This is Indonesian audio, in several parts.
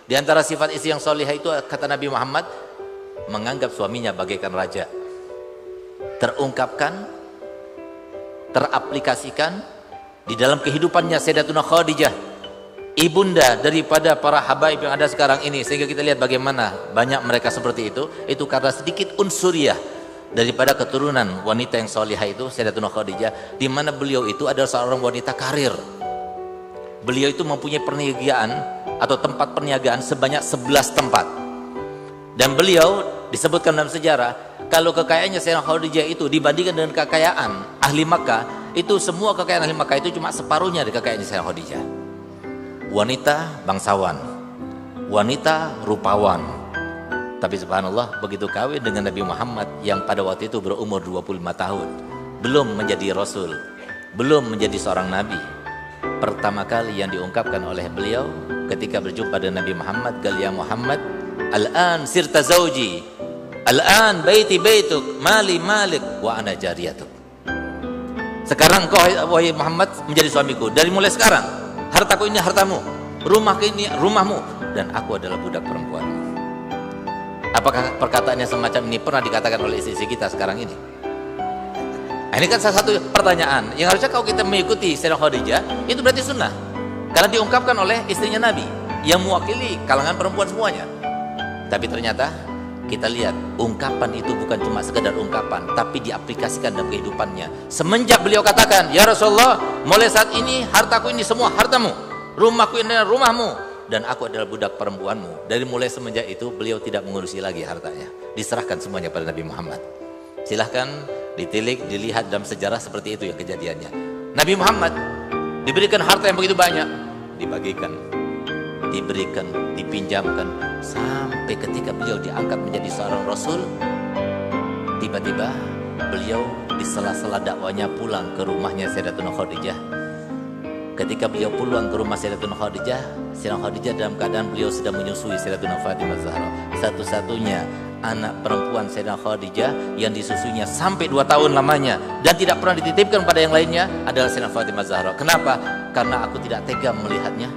Di antara sifat istri yang solihah itu kata Nabi Muhammad, menganggap suaminya bagaikan raja. Terungkapkan, teraplikasikan di dalam kehidupannya Sayyidatuna Khadijah, ibunda daripada para habaib yang ada sekarang ini, sehingga kita lihat bagaimana banyak mereka seperti itu karena sedikit unsuriah daripada keturunan wanita yang solihah itu Sayyidatuna Khadijah, di mana beliau itu adalah seorang wanita karir. Beliau itu mempunyai perniagaan atau tempat perniagaan sebanyak 11 tempat, dan beliau disebutkan dalam sejarah kalau kekayaannya Sayyidatuna Khadijah itu dibandingkan dengan kekayaan ahli Makkah, itu semua kekayaan ahli Makkah itu cuma separuhnya dari kekayaan Sayyidatuna Khadijah. Wanita bangsawan, wanita rupawan, tapi subhanallah begitu kawin dengan Nabi Muhammad yang pada waktu itu berumur 25 tahun, belum menjadi rasul, belum menjadi seorang nabi, pertama kali yang diungkapkan oleh beliau ketika berjumpa dengan Nabi Muhammad, "Qal ya Muhammad, al-an sirta zawji, al-an baiti baituk, mali malik, wa ana jariyatuk." Sekarang engkau wahai Muhammad menjadi suamiku, dari mulai sekarang hartaku ini hartamu, rumahku ini rumahmu, dan aku adalah budak perempuanmu. Apakah perkataannya semacam ini pernah dikatakan oleh istri kita sekarang ini? Nah, ini kan salah satu pertanyaan yang harusnya kalau kita mengikuti Sayyidatuna Khadijah, itu berarti sunnah, karena diungkapkan oleh istrinya Nabi yang mewakili kalangan perempuan semuanya. Tapi ternyata kita lihat ungkapan itu bukan cuma sekedar ungkapan, tapi diaplikasikan dalam kehidupannya. Semenjak beliau katakan, "Ya Rasulullah, mulai saat ini hartaku ini semua hartamu, rumahku ini rumahmu, dan aku adalah budak perempuanmu." Dari mulai semenjak itu beliau tidak mengurusi lagi hartanya, diserahkan semuanya pada Nabi Muhammad. Silahkan ditilik, dilihat dalam sejarah seperti itu yang kejadiannya. Nabi Muhammad diberikan harta yang begitu banyak, dibagikan, diberikan, dipinjamkan, sampai ketika beliau diangkat menjadi seorang rasul. Tiba-tiba beliau di sela-sela dakwanya pulang ke rumahnya Sayyidatuna Khadijah. Ketika beliau pulang ke rumah Sayyidatuna Khadijah, Sayyidatuna Khadijah dalam keadaan beliau sedang menyusui Sayyidatuna Fatimah Zahra, satu-satunya anak perempuan Sayyidatuna Khadijah yang disusuinya sampai 2 tahun lamanya dan tidak pernah dititipkan pada yang lainnya adalah Sayyidatuna Fatimah Zahra. Kenapa? Karena aku tidak tega melihatnya.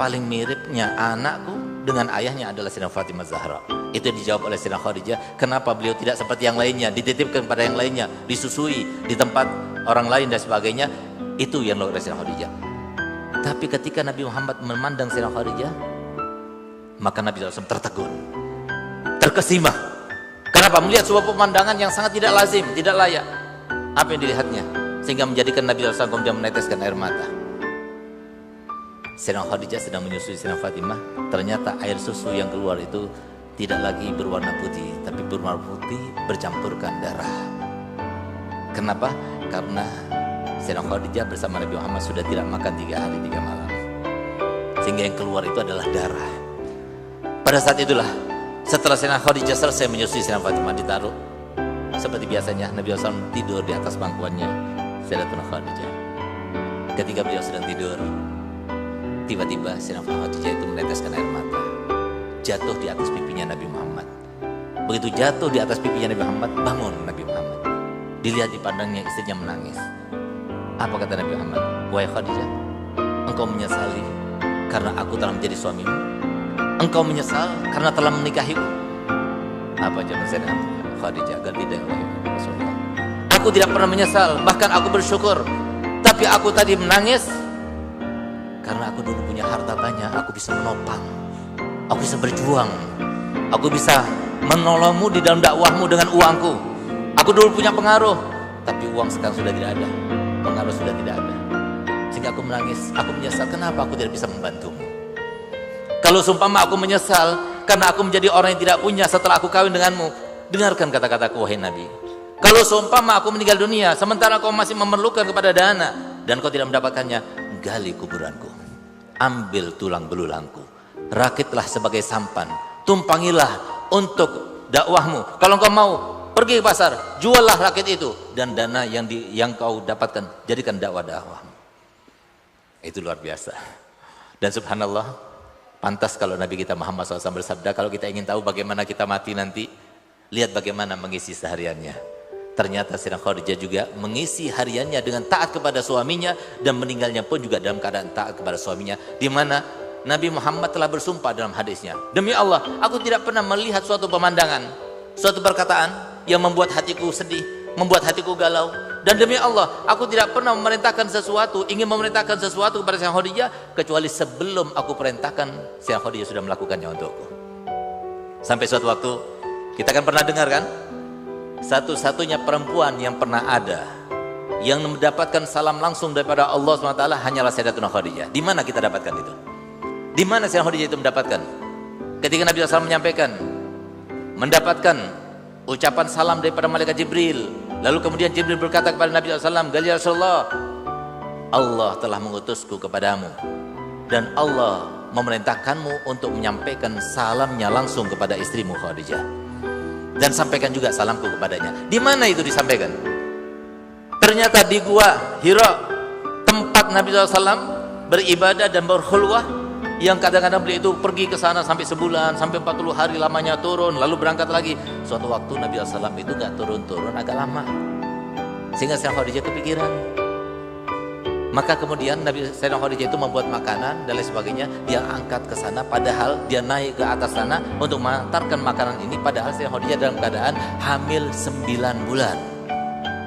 Paling miripnya anakku dengan ayahnya adalah Sayyidatuna Fatimah Zahra. Itu dijawab oleh Sayyidatuna Khadijah. Kenapa beliau tidak seperti yang lainnya, dititipkan pada yang lainnya, disusui di tempat orang lain dan sebagainya? Itu yang dilakukan Sayyidatuna Khadijah. Tapi ketika Nabi Muhammad memandang Sayyidatuna Khadijah, maka Nabi SAW tertegun, terkesima. Kenapa? Melihat sebuah pemandangan yang sangat tidak lazim, tidak layak. Apa yang dilihatnya sehingga menjadikan Nabi SAW kemudian meneteskan air mata? Sayyidatuna Khadijah sedang menyusui Sayyidatuna Fatimah. Ternyata air susu yang keluar itu tidak lagi berwarna putih, tapi berwarna putih bercampurkan darah. Kenapa? Karena Sayyidatuna Khadijah bersama Nabi Muhammad sudah tidak makan 3 hari 3 malam, sehingga yang keluar itu adalah darah. Pada saat itulah, setelah Sayyidatuna Khadijah selesai menyusui Sayyidatuna Fatimah, ditaruh seperti biasanya Nabi SAW tidur di atas pangkuannya Sayyidatuna Khadijah. Ketika beliau sedang tidur, tiba-tiba Sayyidatuna Khadijah itu meneteskan air mata, jatuh di atas pipinya Nabi Muhammad. Begitu jatuh di atas pipinya Nabi Muhammad, bangun Nabi Muhammad. Dilihat dipandangnya istrinya menangis. Apa kata Nabi Muhammad? "Wahai Khadijah, engkau menyesali karena aku telah menjadi suamimu? Engkau menyesal karena telah menikahiku?" Apa jawab Sayyidatuna Khadijah? "Gal tidak, wahai Rasulullah. Aku tidak pernah menyesal, bahkan aku bersyukur. Tapi aku tadi menangis karena aku dulu punya harta banyak, aku bisa menopang, aku bisa berjuang, aku bisa menolongmu di dalam dakwahmu dengan uangku. Aku dulu punya pengaruh, tapi uang sekarang sudah tidak ada, pengaruh sudah tidak ada, sehingga aku menangis, aku menyesal kenapa aku tidak bisa membantumu. Kalau seumpama aku menyesal karena aku menjadi orang yang tidak punya setelah aku kawin denganmu, dengarkan kata-kataku wahai Nabi. Kalau seumpama aku meninggal dunia sementara kau masih memerlukan kepada dana dan kau tidak mendapatkannya, gali kuburanku, ambil tulang belulangku, rakitlah sebagai sampan, tumpangilah untuk dakwahmu. Kalau engkau mau pergi ke pasar, juallah rakit itu, dan dana yang kau dapatkan jadikan dakwahmu." Itu luar biasa. Dan subhanallah, pantas kalau Nabi kita Muhammad SAW bersabda, kalau kita ingin tahu bagaimana kita mati nanti, lihat bagaimana mengisi sehariannya. Ternyata Sayyidatuna Khadijah juga mengisi hariannya dengan taat kepada suaminya, dan meninggalnya pun juga dalam keadaan taat kepada suaminya, di mana Nabi Muhammad telah bersumpah dalam hadisnya, demi Allah, aku tidak pernah melihat suatu pemandangan, suatu perkataan yang membuat hatiku sedih, membuat hatiku galau. Dan demi Allah, aku tidak pernah ingin memerintahkan sesuatu kepada Sayyidah Khadijah kecuali sebelum aku perintahkan, Sayyidah Khadijah sudah melakukannya untukku. Sampai suatu waktu kita kan pernah dengar kan, satu-satunya perempuan yang pernah ada yang mendapatkan salam langsung daripada Allah SWT hanyalah Sayyidatuna Khadijah. Di mana kita dapatkan itu? Di mana Sayyidah Khadijah itu mendapatkan? Ketika Nabi SAW menyampaikan, mendapatkan ucapan salam daripada malaikat Jibril, lalu kemudian Jibril berkata kepada Nabi SAW, "Ya Rasulullah, Allah telah mengutusku kepadamu dan Allah memerintahkanmu untuk menyampaikan salamnya langsung kepada istrimu Khadijah, dan sampaikan juga salamku kepadanya." Di mana itu disampaikan? Ternyata di gua Hira, tempat Nabi SAW beribadah dan berkhulwah, yang kadang-kadang beliau itu pergi ke sana sampai sebulan, sampai 40 hari lamanya turun, lalu berangkat lagi. Suatu waktu Nabi SAW itu gak turun-turun, agak lama, sehingga Sayyidah Khadijah kepikiran. Maka kemudian Sayyidah Khadijah itu membuat makanan dan lain sebagainya, dia angkat ke sana, padahal dia naik ke atas sana untuk mengantarkan makanan ini, padahal Sayyidah Khadijah dalam keadaan hamil 9 bulan.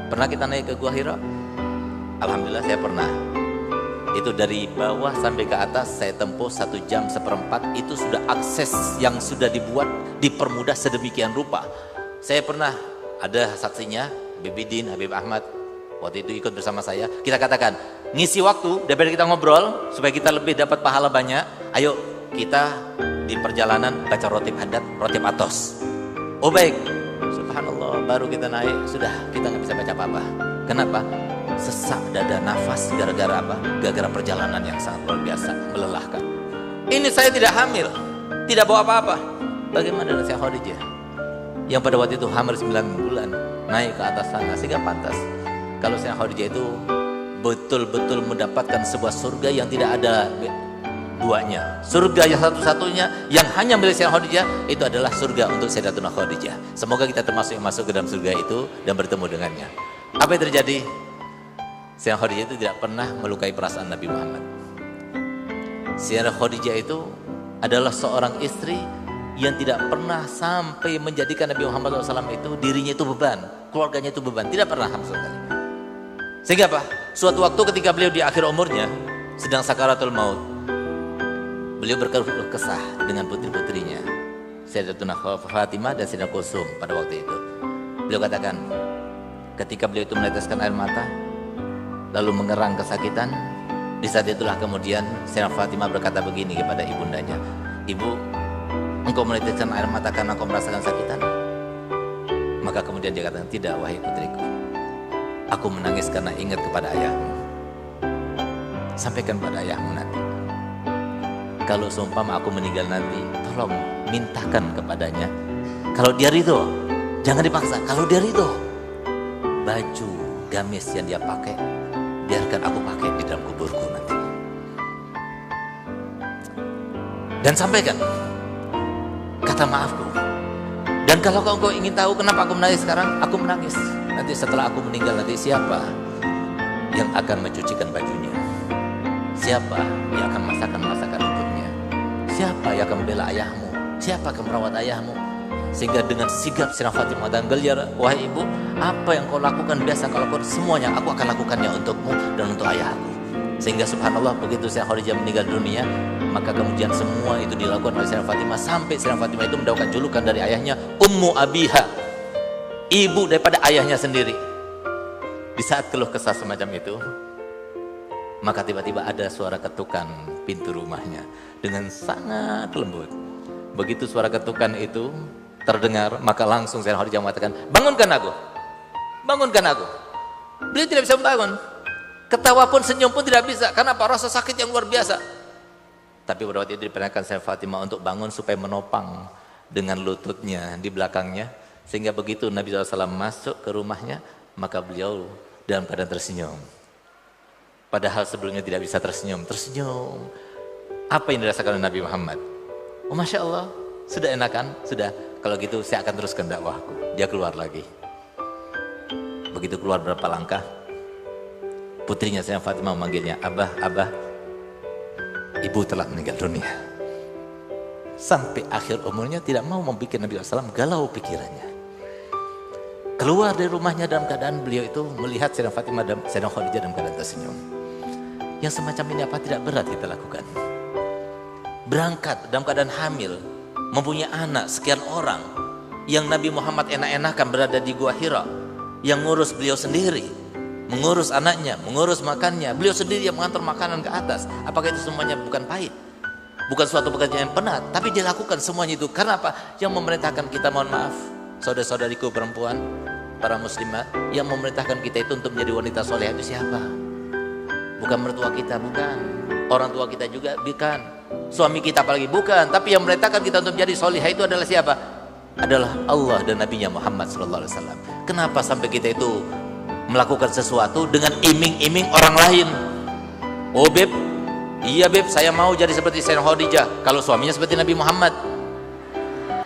Pernah kita naik ke Gua Hira? Alhamdulillah saya pernah. Itu dari bawah sampai ke atas saya tempuh 1 jam seperempat. Itu sudah akses yang sudah dipermudah sedemikian rupa. Saya pernah ada saksinya, Habib Din, Habib Ahmad, waktu itu ikut bersama saya. Kita katakan, ngisi waktu daripada kita ngobrol supaya kita lebih dapat pahala banyak, ayo kita di perjalanan baca rotib hadat, rotib atos. Oh baik, subhanallah, baru kita naik sudah kita nggak bisa baca apa-apa. Kenapa? Sesak dada, nafas, gara-gara apa? Gara-gara perjalanan yang sangat luar biasa, melelahkan. Ini saya tidak hamil, tidak bawa apa-apa. Bagaimana dengan Sayyidah Khadijah yang pada waktu itu hamil 9 bulan, naik ke atas sana, sehingga pantas kalau Sayyidah Khadijah itu betul-betul mendapatkan sebuah surga yang tidak ada duanya. Surga yang satu-satunya yang hanya milik Sayyidah Khadijah itu adalah surga untuk Sayyidatuna Khadijah. Semoga kita termasuk yang masuk ke dalam surga itu dan bertemu dengannya. Apa yang terjadi? Sayyidah Khadijah itu tidak pernah melukai perasaan Nabi Muhammad. Sayyidah Khadijah itu adalah seorang istri yang tidak pernah sampai menjadikan Nabi Muhammad SAW itu dirinya itu beban, keluarganya itu beban, tidak pernah sama sekali. Sehingga apa? Suatu waktu ketika beliau di akhir umurnya sedang sakaratul maut, beliau berkeluh kesah dengan putri-putrinya, Sayyidatuna Fatimah dan Sayyidatuna Kulsum pada waktu itu. Beliau katakan, ketika beliau itu meneteskan air mata, lalu mengerang kesakitan, di saat itulah kemudian Sayyidatuna Fatimah berkata begini kepada ibundanya, "Ibu, engkau meneteskan air mata karena engkau merasakan sakitan?" Maka kemudian dia katakan, "Tidak, wahai putriku, aku menangis karena ingat kepada ayahmu. Sampaikan pada ayahmu nanti. Kalau seumpama aku meninggal nanti, tolong mintakan kepadanya. Kalau dia ridho, jangan dipaksa. Kalau dia ridho, baju gamis yang dia pakai, biarkan aku pakai di dalam kuburku nanti. Dan sampaikan kata maafku. Dan kalau engkau ingin tahu kenapa aku menangis sekarang, aku menangis. Nanti setelah aku meninggal nanti siapa yang akan mencucikan bajunya? Siapa yang akan masakan untuknya? Siapa yang akan membela ayahmu? Siapa yang akan merawat ayahmu?" Sehingga dengan sigap Sayyidah Fatimah dan gelir, "Wahai ibu, apa yang kau lakukan biasa kau lakukan, semuanya aku akan lakukannya untukmu dan untuk ayahku." Sehingga subhanallah begitu Sayyidah Khadijah meninggal dunia, maka kemudian semua itu dilakukan oleh Sayyidah Fatimah, sampai Sayyidah Fatimah itu mendapatkan julukan dari ayahnya Ummu Abiha, ibu daripada ayahnya sendiri. Di saat keluh kesah semacam itu, maka tiba-tiba ada suara ketukan pintu rumahnya dengan sangat lembut. Begitu suara ketukan itu terdengar, maka langsung Sayyidah Khadijah mengatakan, "Bangunkan aku, bangunkan aku." Beliau tidak bisa membangun, ketawa pun senyum pun tidak bisa, karena apa? Rasa sakit yang luar biasa. Tapi pada waktu itu diperintahkan Sayyidah Fatimah untuk bangun supaya menopang dengan lututnya di belakangnya, sehingga begitu Nabi SAW masuk ke rumahnya, maka beliau dalam keadaan tersenyum. Padahal sebelumnya tidak bisa tersenyum. Apa yang dirasakan oleh Nabi Muhammad? Oh Masya Allah, sudah enakan? Sudah, kalau gitu saya akan teruskan dakwahku. Dia keluar lagi. Begitu keluar berapa langkah, putrinya Sayyidah Fatimah memanggilnya, "Abah, Abah." ibu telah meninggal dunia. Sampai akhir umurnya tidak mau membuat Nabi SAW galau pikirannya. Keluar dari rumahnya dalam keadaan beliau itu melihat Sayyidah Fatimah dan Sayyidah Khadijah dalam keadaan tersenyum. Yang semacam ini apa tidak berat kita lakukan? Berangkat dalam keadaan hamil, mempunyai anak sekian orang, yang Nabi Muhammad enak-enakan berada di Gua Hira, yang ngurus beliau sendiri, mengurus anaknya, mengurus makannya, beliau sendiri yang mengantar makanan ke atas. Apakah itu semuanya bukan pahit? Bukan suatu pekerjaan yang penat, tapi dia lakukan semuanya itu. Karena apa? Yang memerintahkan kita, mohon maaf, saudara-saudariku perempuan, para muslimat, yang memerintahkan kita itu untuk menjadi wanita soleh itu siapa? Bukan mertua kita, bukan. Orang tua kita juga, bukan. Suami kita apalagi, bukan. Tapi yang memerintahkan kita untuk menjadi solihah itu adalah siapa? Adalah Allah dan Nabi-Nya Muhammad SAW. Kenapa sampai kita itu melakukan sesuatu dengan iming-iming orang lain? Oh beb, iya beb, saya mau jadi seperti Sayyidah Khadijah. Kalau suaminya seperti Nabi Muhammad,